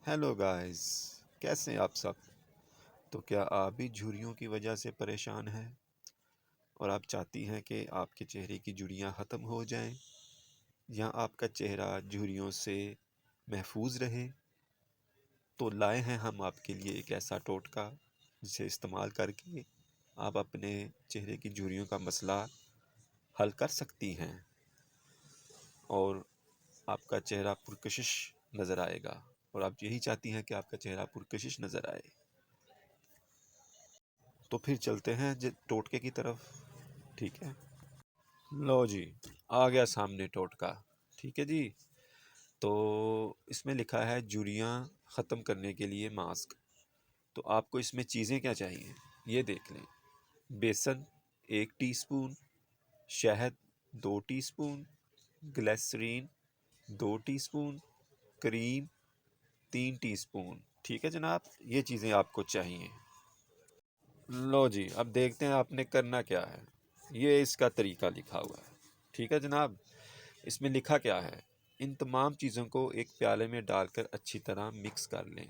Hello guys. कैसे हैं आप सब? तो क्या आप भी झुर्रियों की वजह से परेशान हैं और आप चाहती हैं कि आपके चेहरे की झुर्रियां ख़त्म हो जाएं या आपका चेहरा झुर्रियों से महफूज रहे? तो लाए हैं हम आपके लिए एक ऐसा टोटका जिसे इस्तेमाल करके आप अपने चेहरे की झुर्रियों का मसला हल कर सकती हैं और आपका चेहरा पुरकशिश नज़र आएगा। और आप यही चाहती हैं कि आपका चेहरा पुरकशिश नज़र आए। तो फिर चलते हैं टोटके की तरफ। ठीक है, लो जी, आ गया सामने टोटका। ठीक है जी। तो इसमें लिखा है झुर्रियाँ ख़त्म करने के लिए मास्क। तो आपको इसमें चीज़ें क्या चाहिए ये देख लें। बेसन 1 टीस्पून, शहद 2 teaspoon, glycerine 2 teaspoon, cream 3 teaspoon. ठीक है जनाब, ये चीज़ें आपको चाहिए। लो जी, अब देखते हैं आपने करना क्या है। ये इसका तरीका लिखा हुआ है। ठीक है जनाब, इसमें लिखा क्या है। इन तमाम चीज़ों को एक प्याले में डालकर अच्छी तरह मिक्स कर लें।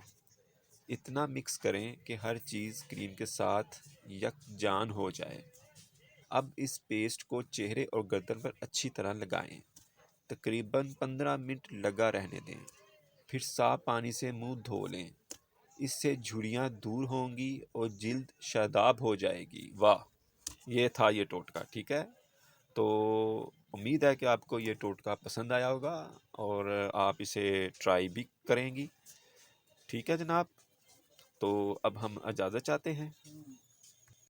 इतना मिक्स करें कि हर चीज़ क्रीम के साथ यकजान हो जाए। अब इस पेस्ट को चेहरे और गर्दन पर अच्छी तरह लगाएं। तकरीबन 15 मिनट लगा रहने दें। फिर साफ पानी से मुंह धो लें। इससे झुर्रियाँ दूर होंगी और जिल्द शादाब हो जाएगी। वाह, ये था ये टोटका। ठीक है, तो उम्मीद है कि आपको ये टोटका पसंद आया होगा और आप इसे ट्राई भी करेंगी। ठीक है जनाब, तो अब हम इजाज़त चाहते हैं।